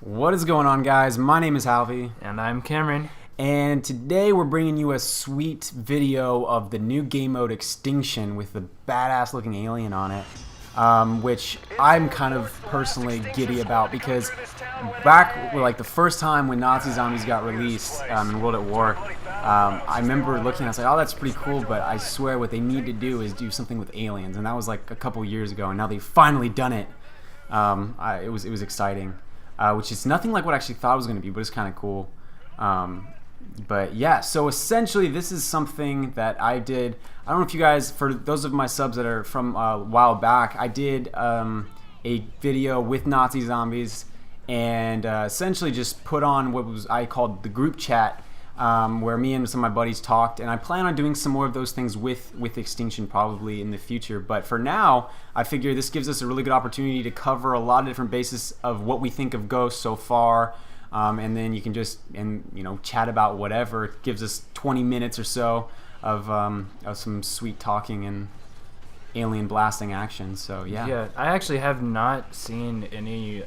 What is going on, guys? My name is Halvy. And I'm Cameron. And today we're bringing you a sweet video of the new game mode Extinction with the badass looking alien on it. Which I'm kind of personally giddy about because back like the first time when Nazi zombies got released in World at War, I remember looking and I was like, oh, that's pretty cool, but I swear what they need to do is do something with aliens, and that was like a couple years ago, and now they've finally done it. It was exciting. Which is nothing like what I actually thought it was going to be, but it's kind of cool. But yeah, so essentially this is something that I did. I don't know if you guys, for those of my subs that are from a while back, I did a video with Nazi zombies and essentially just put on what I called the group chat, where me and some of my buddies talked, and I plan on doing some more of those things with Extinction probably in the future. But for now, I figure this gives us a really good opportunity to cover a lot of different bases of what we think of Ghost so far, and then you can just chat about whatever. It gives us 20 minutes or so of some sweet talking and alien blasting action. So yeah, I actually have not seen any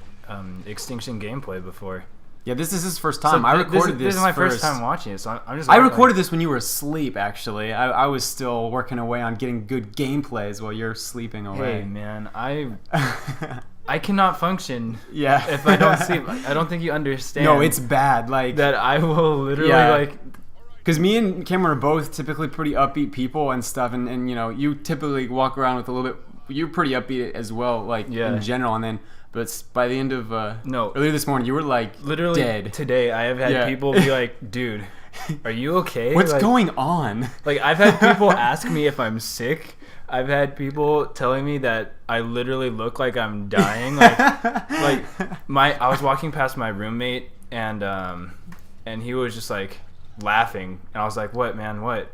Extinction gameplay before. Yeah, this is his first time. So I recorded this. This is my first time watching it, so I'm just. I recorded this when you were asleep. Actually, I was still working away on getting good gameplays while you're sleeping away. Hey man, I cannot function. Yeah. If I don't sleep, I don't think you understand. No, it's bad. Like that, I will literally Because me and Cameron are both typically pretty upbeat people and stuff, and you typically walk around with a little bit. You're pretty upbeat as well, like in general, and then. But by the end of earlier this morning, you were like literally dead. Today, I have had people be like, "Dude, are you okay? What's going on?" Like, I've had people ask me if I'm sick. I've had people telling me that I literally look like I'm dying. I was walking past my roommate and he was just like laughing, and I was like, "What, man? What?"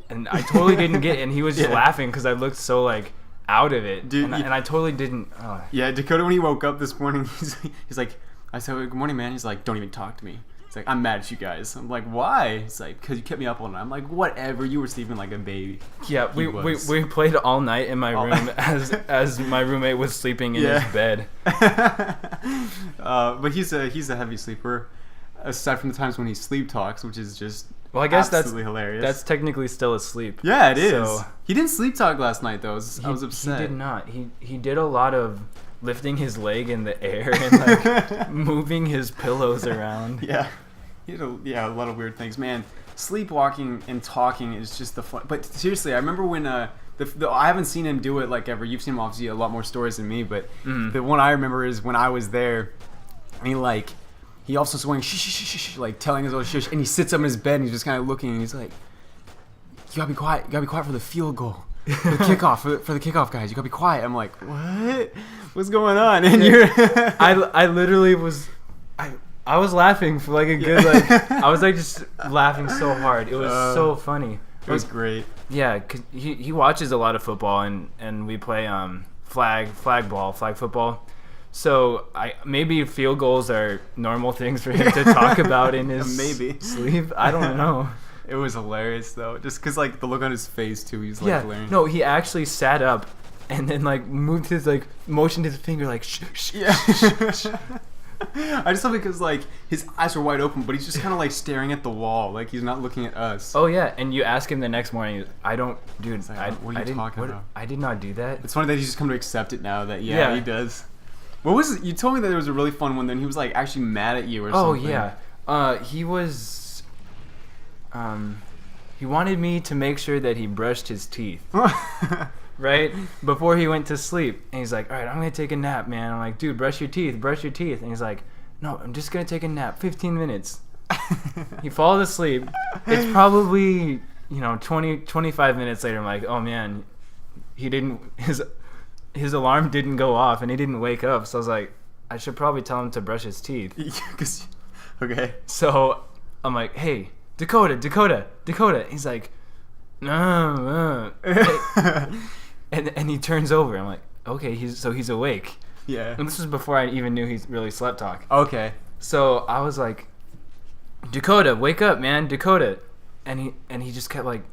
And I totally didn't get it, and he was just laughing because I looked so like out of it. Dude, and I totally didn't. Yeah, Dakota, when he woke up this morning, he's like, I said, "Good morning, man." He's like, "Don't even talk to me." He's like, "I'm mad at you guys." I'm like, "Why?" He's like, "Because you kept me up all night." I'm like, "Whatever, you were sleeping like a baby." Yeah, we played all night in my room as my roommate was sleeping in his bed. But he's a heavy sleeper, aside from the times when he sleep talks, which is just I guess absolutely hilarious. That's technically still asleip. Yeah, it is. So, he didn't sleep talk last night though. I was upset. He did not. He did a lot of lifting his leg in the air and like moving his pillows around. Yeah, he did a lot of weird things. Man, sleepwalking and talking is just the fun. But seriously, I remember when I haven't seen him do it like ever. You've seen him obviously a lot more stories than me, but the one I remember is when I was there, and he also swung shh, shh, shh, shh, like telling us all shush, and he sits up in his bed and he's just kind of looking and he's like, "You gotta be quiet. You gotta be quiet for the field goal, for the kickoff, for the kickoff, guys. You gotta be quiet." I'm like, "What? What's going on?" And you're, I literally was, I was laughing for like a good I was like just laughing so hard. It was so funny. It was great. Yeah, cause he watches a lot of football and we play flag football. So maybe field goals are normal things for him to talk about in his sleep. I don't know. It was hilarious though, just because like the look on his face too. He's like glaring. No, he actually sat up and then like moved his motioned his finger like shh, shh, yeah. shh, shh. I just love it because like his eyes were wide open, but he's just kind of like staring at the wall, like he's not looking at us. Oh yeah, and you ask him the next morning, what are you talking about? I did not do that. It's funny that he's just come to accept it now that he does. What was it? You told me that there was a really fun one. Then he was like actually mad at you or something. Oh yeah, he was. He wanted me to make sure that he brushed his teeth, right before he went to sleep. And he's like, "All right, I'm gonna take a nap, man." I'm like, "Dude, brush your teeth." And he's like, "No, I'm just gonna take a nap. 15 minutes." He falls asleep. It's probably 20-25 minutes later. I'm like, "Oh man, he didn't his alarm didn't go off and he didn't wake up." So I was like, I should probably tell him to brush his teeth. Okay. So I'm like, "Hey, Dakota." He's like, "No." And he turns over. I'm like, "Okay, he's awake." Yeah. And this was before I even knew he really slept talk. Okay. So I was like, "Dakota, wake up, man, Dakota." And he just kept like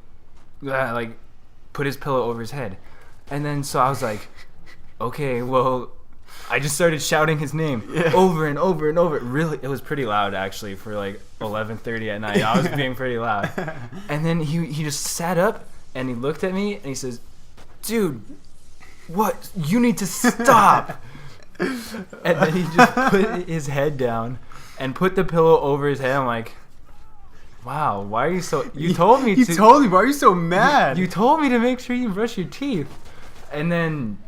put his pillow over his head. And then so I was like, "Okay, well, I just started shouting his name over and over and over. Really, it was pretty loud actually for like 11:30 at night. I was being pretty loud. And then he just sat up and he looked at me and he says, "Dude, what? You need to stop." And then he just put his head down and put the pillow over his head. I'm like, wow, why are you so... You told me to... You told me, why are you so mad? You told me to make sure you brush your teeth. And then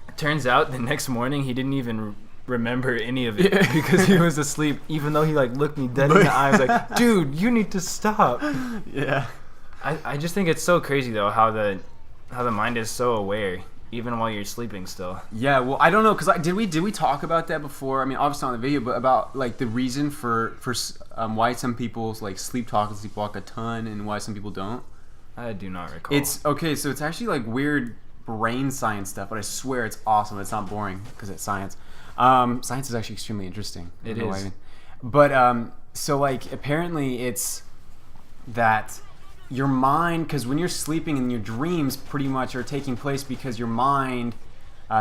it turns out the next morning he didn't even remember any of it because he was asleep, even though he like looked me dead in the eye. I was like, dude, you need to stop. Yeah. I just think it's so crazy though how the mind is so aware even while you're sleeping still. Yeah, well, I don't know, because did we talk about that before? I mean, obviously on the video, but about like the reason for why some people like sleepwalk a ton and why some people don't. I do not recall. It's okay, so it's actually like weird brain science stuff, but I swear it's awesome. It's not boring because it's science. Science is actually extremely interesting. It is. But so like apparently it's that your mind, because when you're sleeping and your dreams pretty much are taking place because your mind,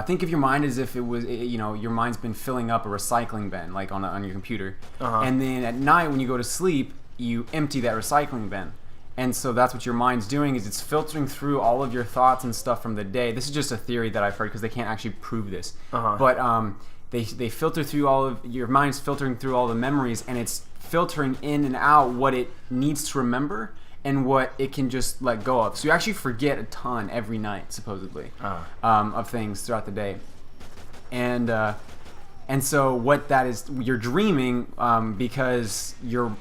think of your mind as if it was, your mind's been filling up a recycling bin, like on your computer. And then at night when you go to sleep, you empty that recycling bin. And so that's what your mind's doing, is it's filtering through all of your thoughts and stuff from the day. This is just a theory that I've heard because they can't actually prove this. But they filter through all of, your mind's filtering through all the memories, and it's filtering in and out what it needs to remember and what it can just let go of. So you actually forget a ton every night, supposedly, of things throughout the day. And so what that is, you're dreaming because you're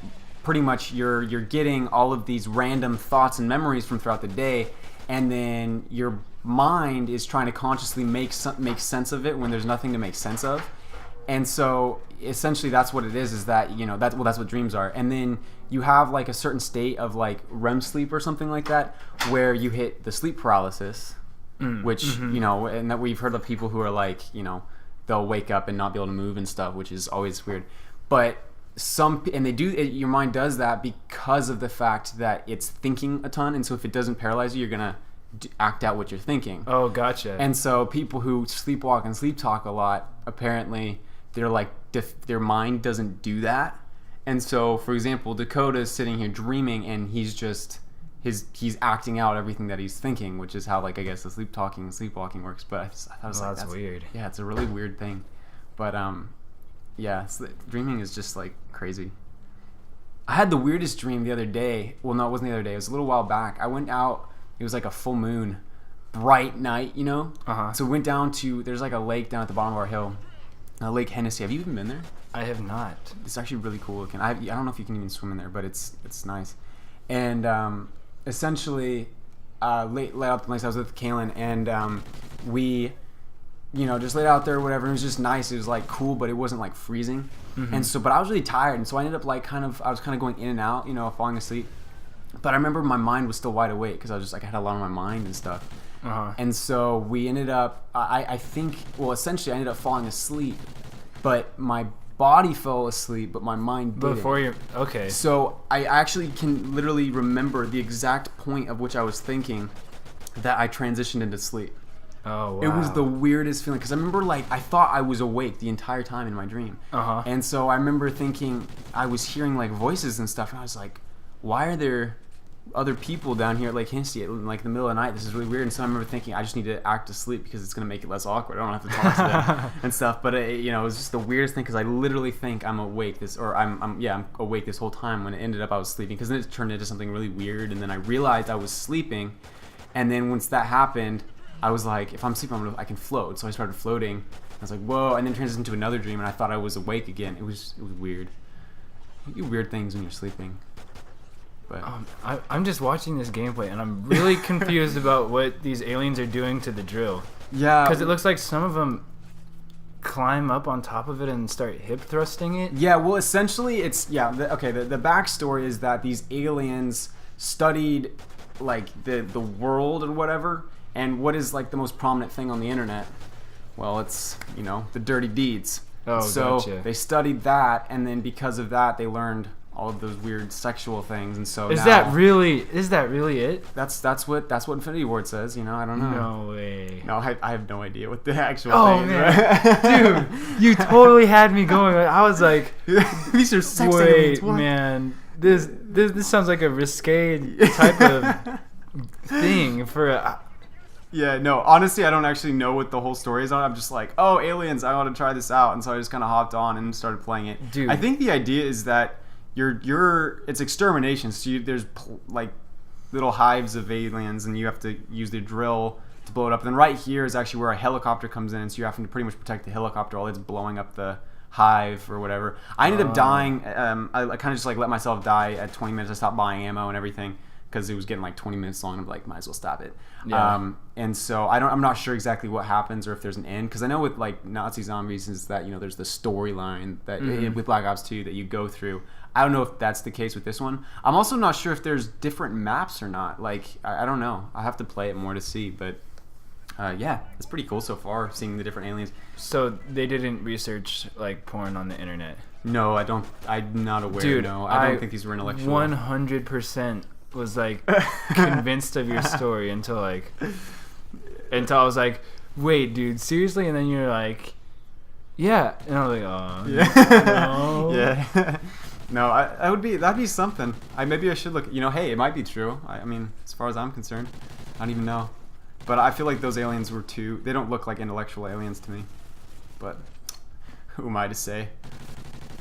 pretty much you're getting all of these random thoughts and memories from throughout the day, and then your mind is trying to consciously make sense of it when there's nothing to make sense of. And so essentially that's what it is that, that's what dreams are. And then you have like a certain state of like REM sleep or something like that, where you hit the sleep paralysis, which, and that we've heard of people who are like, they'll wake up and not be able to move and stuff, which is always weird. But your mind does that because of the fact that it's thinking a ton. And so if it doesn't paralyze you, you're going to act out what you're thinking. Oh, gotcha. And so people who sleepwalk and sleep talk a lot, apparently they're like, their mind doesn't do that. And so, for example, Dakota is sitting here dreaming, and he's acting out everything that he's thinking, which is how, like, I guess the sleep talking and sleepwalking works. But I thought that's weird. Yeah, it's a really weird thing. But yeah, dreaming is just like crazy. I had the weirdest dream the other day. Well, no, it wasn't the other day. It was a little while back. I went out. It was like a full moon, bright night, So we went down to, there's like a lake down at the bottom of our hill, Lake Hennessy. Have you even been there? I have not. It's actually really cool looking. I don't know if you can even swim in there, but it's nice. And essentially, late out the place, I was with Kaylin, and we, just laid out there or whatever. It was just nice. It was like cool, but it wasn't like freezing. And so, but I was really tired, and so I ended up like I was kind of going in and out, falling asleep. But I remember my mind was still wide awake because I was just like, I had a lot on my mind and stuff. And so we ended up, essentially I ended up falling asleep, but my body fell asleep, but my mind didn't. Okay. So I actually can literally remember the exact point of which I was thinking that I transitioned into sleep. Oh, wow. It was the weirdest feeling, because I remember I thought I was awake the entire time in my dream. And so I remember thinking, I was hearing like voices and stuff, and I was like, why are there other people down here at Lake Hennessy at like the middle of the night? This is really weird. And so I remember thinking, I just need to act asleep because it's going to make it less awkward. I don't have to talk to them and stuff. But it was just the weirdest thing, because I literally think I'm awake I'm awake this whole time, when it ended up I was sleeping, because then it turned into something really weird, and then I realized I was sleeping. And then once that happened, I was like, if I'm sleeping, I can float. So I started floating. I was like, whoa, and then it turns into another dream, and I thought I was awake again. It was weird. You do weird things when you're sleeping. But I'm just watching this gameplay, and I'm really confused about what these aliens are doing to the drill. Yeah. Because it looks like some of them climb up on top of it and start hip thrusting it. Yeah, well, essentially, it's, the backstory is that these aliens studied, like, the world or whatever, and what is, like, the most prominent thing on the internet? Well, it's, the dirty deeds. Oh, so gotcha. They studied that, and then because of that, they learned all of those weird sexual things, and so Is now, that really it? That's what Infinity Ward says. You know, I don't know. No way. No, I have no idea what the actual Oh thing is. man, dude, you totally had me going. I was like, these are sex wait, aliens. What? man, this sounds like a risque type of thing for a. Yeah, no, honestly, I don't actually know what the whole story is on. I'm just like, oh, aliens, I want to try this out. And so I just kind of hopped on and started playing it. Dude. I think the idea is that it's extermination. So there's like little hives of aliens and you have to use the drill to blow it up. And then right here is actually where a helicopter comes in. And so you're having to pretty much protect the helicopter while it's blowing up the hive or whatever. I ended up dying. I kind of just like let myself die at 20 minutes. I stopped buying ammo and everything, because it was getting like 20 minutes long. I'm like, might as well stop it. Yeah. And so I'm not sure exactly what happens or if there's an end, because I know with like Nazi zombies is that, you know, there's the storyline that with Black Ops 2 that you go through. I don't know if that's the case with this one. I'm also not sure if there's different maps or not. Like, I don't know. I have to play it more to see, but yeah, it's pretty cool so far, seeing the different aliens. So they didn't research like porn on the internet. No, I don't. I'm not aware. Dude, no, I don't think these were intellectual. 100% was like convinced of your story until I was like, wait, dude, seriously? And then you're like, yeah, and I was like, oh, Yeah. no. Yeah. No, that'd be something. Maybe I should look. You know, hey, it might be true. I mean, as far as I'm concerned, I don't even know. But I feel like those aliens were too. They don't look like intellectual aliens to me. But who am I to say?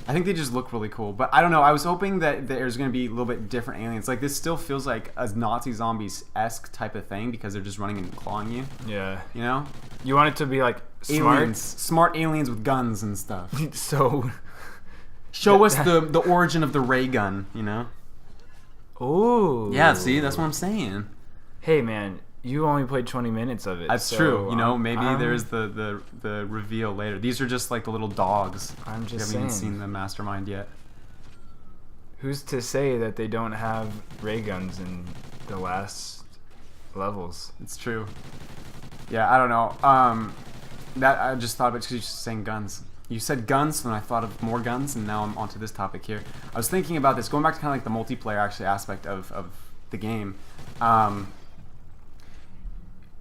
I think they just look really cool. But I don't know. I was hoping that there's going to be a little bit different aliens. Like, this still feels like a Nazi zombies-esque type of thing because they're just running and clawing you. Yeah. You know? You want it to be like smart. Aliens. Smart aliens with guns and stuff. So. Show us the origin of the ray gun, you know? Oh. Yeah, see? That's what I'm saying. Hey, man. You only played 20 minutes of it. That's so true. You know, maybe there's the reveal later. These are just like the little dogs. I'm just You haven't saying. even seen the mastermind yet. Who's to say that they don't have ray guns in the last levels? It's true. Yeah, I don't know. That I just thought of it because you're just saying guns. You said guns, and I thought of more guns, and now I'm onto this topic here. I was thinking about this, going back to kind of like the multiplayer actually aspect of the game.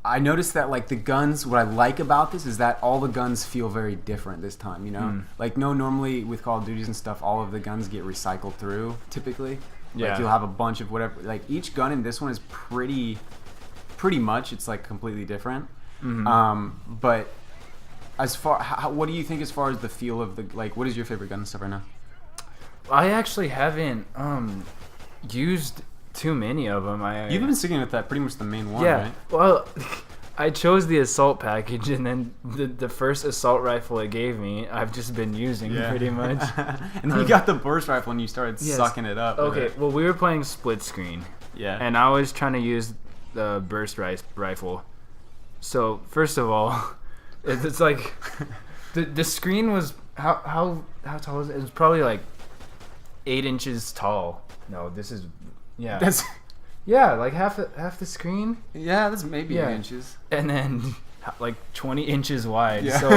I noticed that like the guns, what I like about this is that all the guns feel very different this time, you know? Like, no, normally with Call of Duties and stuff, all of the guns get recycled through, typically. Yeah. Like, you'll have a bunch of whatever. Like, each gun in this one is pretty much, it's like completely different. But as far, what do you think as far as the feel of the, like, what is your favorite gun and stuff right now? I actually haven't used too many of them. You've been sticking with that pretty much the main one, yeah. right? Well, I chose the assault package, and then the first assault rifle it gave me, I've just been using pretty much. And then you got the burst rifle, and you started sucking it up. Okay, well, we were playing split screen. Yeah. And I was trying to use the burst rifle. So first of all, it's like the screen was how tall was it? It was probably like 8 inches tall. No, this is. Yeah. That's like half the screen. Yeah, that's maybe 8 inches. And then like 20 inches wide. Yeah. So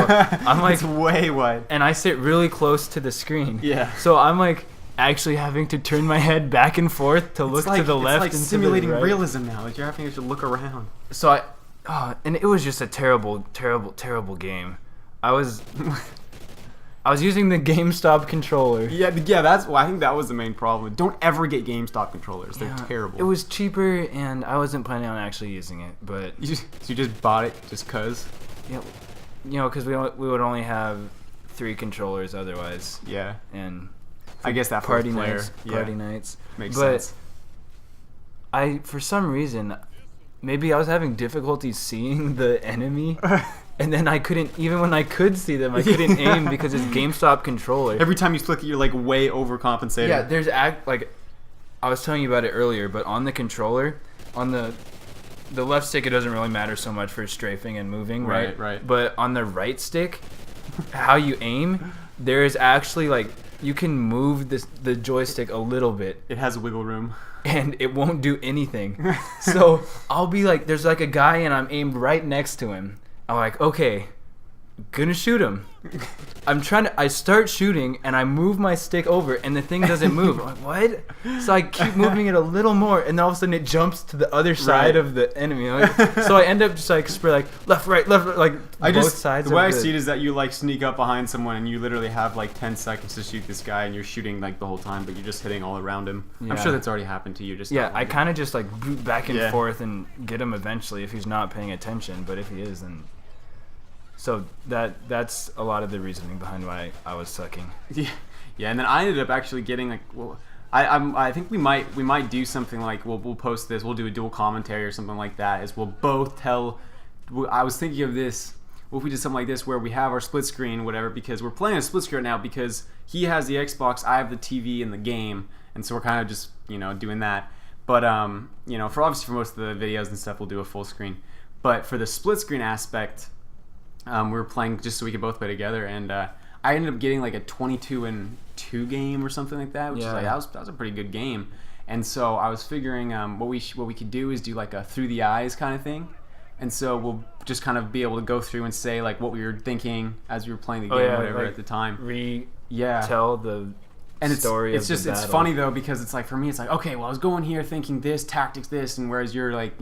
I'm like it's way wide. And I sit really close to the screen. Yeah. So I'm like actually having to turn my head back and forth to look to the left it's like and simulating to the right. realism now. Like, you're having to look around. So and it was just a terrible game. I was using the GameStop controller. Yeah, that's why I think that was the main problem. Don't ever get GameStop controllers. They're terrible. It was cheaper, and I wasn't planning on actually using it, but you just bought it just cause. Yeah, you know, because we would only have 3 controllers otherwise. Yeah, and I guess that party nights. Makes sense. I for some reason, maybe I was having difficulty seeing the enemy. And then I couldn't, even when I could see them, I couldn't aim because it's GameStop controller. Every time you click it, you're like way overcompensating. Yeah, there's like, I was telling you about it earlier, but on the controller, on the left stick, it doesn't really matter so much for strafing and moving, right? Right. But on the right stick, how you aim, there is actually like, you can move the joystick a little bit. It has wiggle room. And it won't do anything. So I'll be like, there's like a guy and I'm aimed right next to him. I'm like, okay, gonna shoot him. I start shooting and I move my stick over and the thing doesn't move. I'm like, what? So I keep moving it a little more and then all of a sudden it jumps to the other side of the enemy. Like, so I end up just like spray like left, right, like both sides. The way I see it is that you like sneak up behind someone and you literally have like 10 seconds to shoot this guy and you're shooting like the whole time, but you're just hitting all around him. Yeah. I'm sure that's already happened to you. Just I kind of just like boot back and forth and get him eventually if he's not paying attention, but if he is, then. So that's a lot of the reasoning behind why I was sucking. Yeah, and then I ended up actually getting like, well, I think we might do something like we'll post this, we'll do a dual commentary or something like that. Is we'll both tell. I was thinking of this. What if we did something like this where we have our split screen, whatever, because we're playing a split screen now because he has the Xbox, I have the TV and the game, and so we're kind of just doing that. But for obviously for most of the videos and stuff, we'll do a full screen. But for the split screen aspect. We were playing just so we could both play together, and I ended up getting like a 22-2 game or something like that, which is like that was a pretty good game. And so I was figuring what we could do is do like a through the eyes kind of thing, and so we'll just kind of be able to go through and say like what we were thinking as we were playing the game, whatever like at the time. Tell the story. It's just it's funny though because it's like for me it's like okay, well I was going here thinking this tactics this, and whereas you're like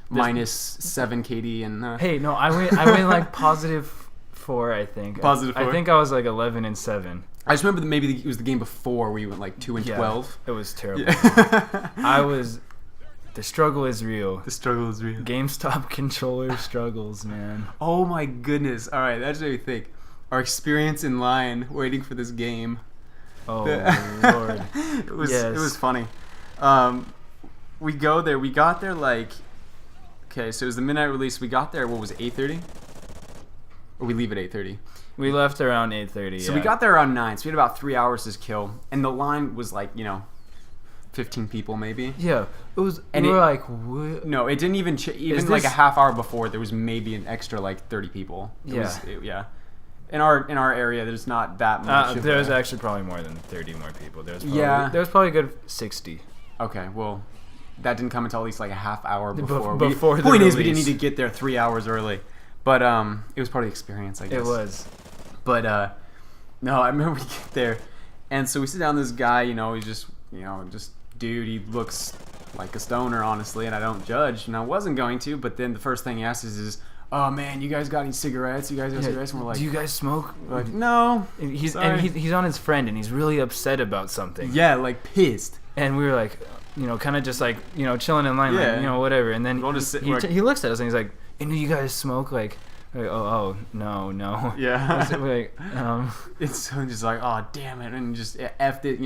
minus 7 KD and hey no I went like +4 I think. +4? I think I was like 11-7. I just remember that maybe it was the game before where you went like 2-12. It was terrible. The struggle is real. The struggle is real. GameStop controller struggles, man. Oh my goodness. All right, that's what we think. Our experience in line waiting for this game. Oh Lord. It was funny. We got there like okay, so it was the midnight release. We got there, what was it, 8:30? Or we leave at 8:30? We left around 8:30, So we got there around 9, so we had about 3 hours to kill. And the line was like, 15 people maybe. Yeah, it was, and we were like, what? No, it didn't even, like a half hour before, there was maybe an extra like 30 people. Yeah. In our area, there's not that much. There was actually probably more than 30 more people. There was probably a good 60. Okay, well, that didn't come until at least like a half hour before. The point release. Is, we didn't need to get there 3 hours early, but it was part of the experience, I guess. It was. But no, I remember we get there, and so we sit down. This guy, he's just, just dude. He looks like a stoner, honestly, and I don't judge, and I wasn't going to. But then the first thing he asks is, "Oh man, you guys got any cigarettes? You guys got cigarettes?" And we're like, "Do you guys smoke?" We're like, "No." He's on his friend, and he's really upset about something. Yeah, like pissed. And we were like, kind of just like, chilling in line, like, whatever. And then he looks at us and he's like, "And do you guys smoke?" Like oh no. Yeah. Like, it's so just like, oh damn it, and just effed it,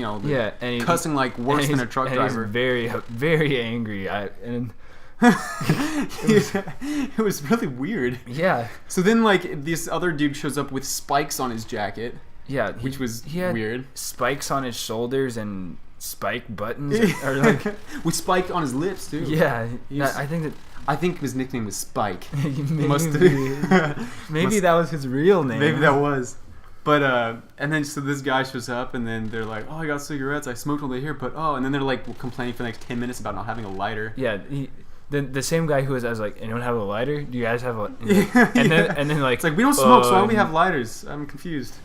and cussing like worse than a truck driver. He's very very angry. It was really weird. Yeah. So then like this other dude shows up with spikes on his jacket. Yeah, which was he had weird. Spikes on his shoulders and spike buttons, or like with spike on his lips too. Yeah, I think his nickname was Spike. Maybe that was his real name. Maybe that was. But and then so this guy shows up and then they're like, "Oh, I got cigarettes. I smoked all day here." But and then they're like complaining for the next 10 minutes about not having a lighter. Yeah. The same guy who I was like, "Anyone have a lighter? Do you guys have a?" And then like it's like we don't smoke, so why do we have lighters? I'm confused.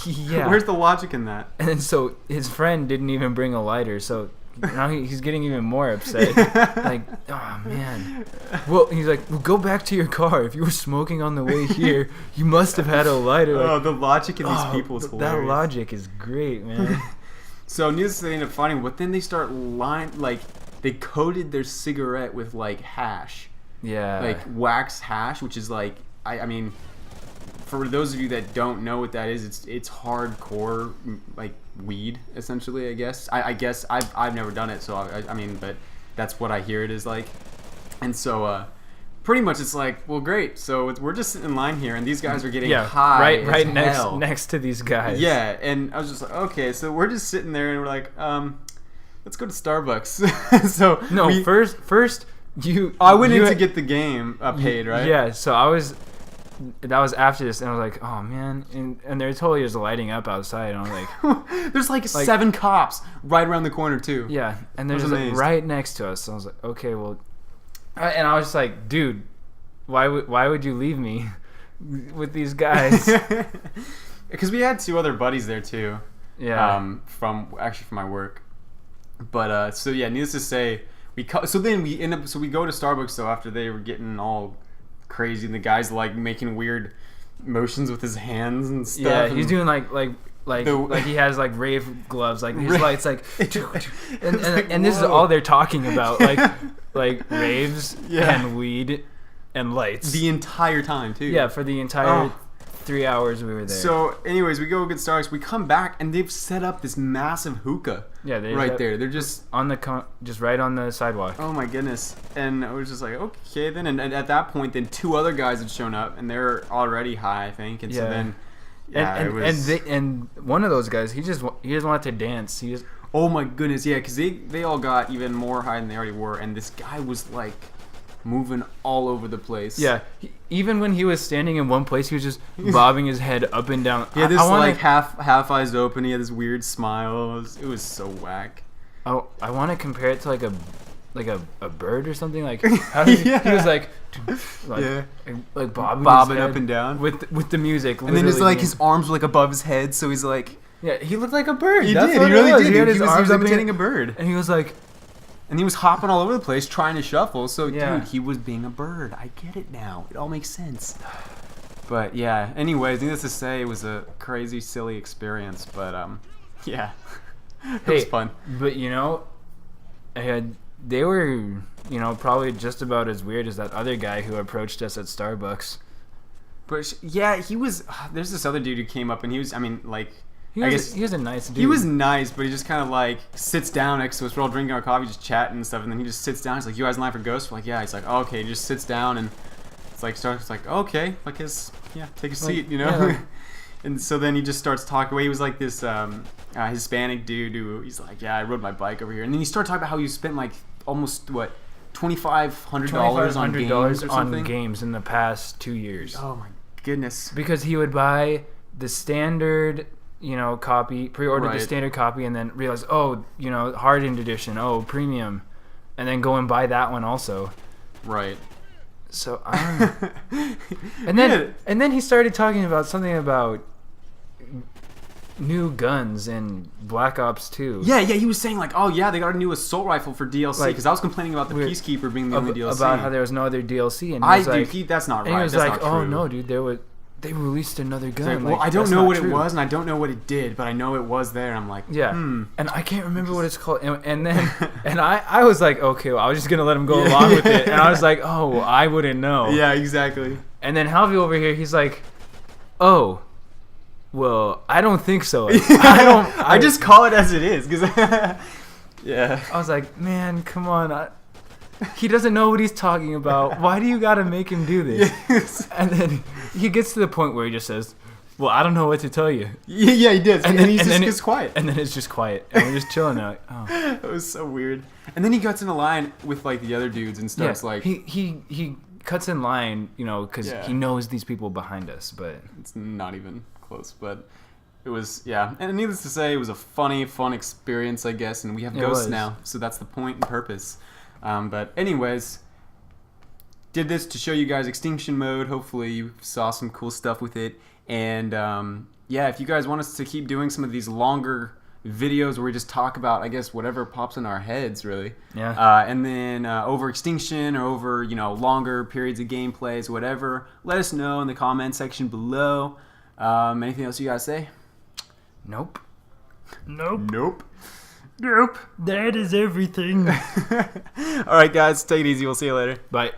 Yeah. Where's the logic in that? And then so his friend didn't even bring a lighter, so now he's getting even more upset. Like, oh man. Well, he's like, "Well, go back to your car. If you were smoking on the way here, you must have had a lighter." Like, the logic in these people is hilarious. That logic is great, man. So needless to say, they end up finding, but then they start they coated their cigarette with like hash. Yeah. Like wax hash, which is like, I mean, for those of you that don't know what that is, it's hardcore like weed essentially. I guess I've never done it, so I mean, but that's what I hear it is like. And so pretty much it's like, well, great. So we're just sitting in line here, and these guys are getting high right as next to these guys. Yeah, and I was just like, okay, so we're just sitting there, and we're like, let's go to Starbucks. So no, first you. I went in to get the game paid, right? Yeah, so that was after this, and I was like, oh man, and they're totally just lighting up outside, and I'm like, there's like 7 cops right around the corner too. Yeah, and they're just like right next to us. So I was like, okay, well, and I was just like, dude, why would you leave me? with these guys. Because we had 2 other buddies there too. Yeah. From my work. But so yeah, needless to say, we go to Starbucks though after they were getting all crazy, and the guy's like making weird motions with his hands and stuff. Yeah, he's doing like he has like rave gloves, like his lights like, and this is all they're talking about, like raves and weed and lights the entire time too. Yeah, for the entire 3 hours we were there. So, anyways, we go get Starbucks. We come back and they've set up this massive hookah. Yeah, right there. They're just on just right on the sidewalk. Oh my goodness! And I was just like, okay, then. And at that point, then 2 other guys had shown up, and they're already high, I think. And so then, and one of those guys, he just wanted to dance. He just. Oh my goodness! Yeah, because they all got even more high than they already were, and this guy was like moving all over the place. Yeah, even when he was standing in one place, he was just bobbing his head up and down. Yeah, this like half eyes open. He had this weird smile. It was so whack. Oh, I want to compare it to like a bird or something. Like how he was like bobbing up and down with the music. And then it's like his arms were like above his head, so he's like, yeah, he looked like a bird. He really did. He had his arms imitating a bird, and he was like. And he was hopping all over the place trying to shuffle. So, dude, he was being a bird. I get it now. It all makes sense. But, yeah. Anyways, needless to say, it was a crazy, silly experience. But, yeah. It was fun. But, they were, probably just about as weird as that other guy who approached us at Starbucks. But, yeah, he was... There's this other dude who came up, and he was, he was a nice dude. He was nice, but he just kind of like sits down next to us. We're all drinking our coffee, just chatting and stuff, and then he just sits down. He's like, "You guys in line for ghosts?" We're like, "Yeah." He's like, oh, "Okay." He just sits down and it's like starts like, oh, "Okay, like take a seat, Yeah. And so then he just starts talking. He was like this Hispanic dude who he's like, "Yeah, I rode my bike over here," and then he started talking about how he spent like almost $2,500 on games in the past 2 years. Oh my goodness! Because he would buy the standard. Copy, pre-ordered the standard copy, and then realize, hardened edition, premium, and then go and buy that one also. Right. So, and then he started talking about something about new guns in Black Ops 2. Yeah, he was saying like, oh yeah, they got a new assault rifle for DLC, because I was complaining about the Peacekeeper being the only DLC. About how there was no other DLC, and that's not right. And he was like, oh no, dude, they released another gun. Well, I don't know what it was, and I don't know what it did, but I know it was there. And I'm like, and I can't remember what it's called. And then, and I was like, okay, well, I was just gonna let him go along with it. And I was like, oh, I wouldn't know. Yeah, exactly. And then Halvy over here, he's like, oh, well, I don't think so. I just call it as it is, because yeah. I was like, man, come on. He doesn't know what he's talking about. Why do you gotta make him do this? Yes. And then he gets to the point where he just says, well, I don't know what to tell you. Yeah, he does. And then he's just quiet. And then it's just quiet. And we're just chilling there. Like, oh. It was so weird. And then he gets in a line with like the other dudes and starts like... He cuts in line, because he knows these people behind us, but... It's not even close, but... It was, yeah. And needless to say, it was a fun experience, I guess. And we have ghosts now, so that's the point and purpose. But anyways, did this to show you guys Extinction mode. Hopefully you saw some cool stuff with it. And if you guys want us to keep doing some of these longer videos where we just talk about, I guess, whatever pops in our heads, really. Yeah. And then over Extinction or over, longer periods of gameplays, whatever, let us know in the comment section below. Anything else you guys say? Nope. That is everything. All right, guys, take it easy. We'll see you later. Bye.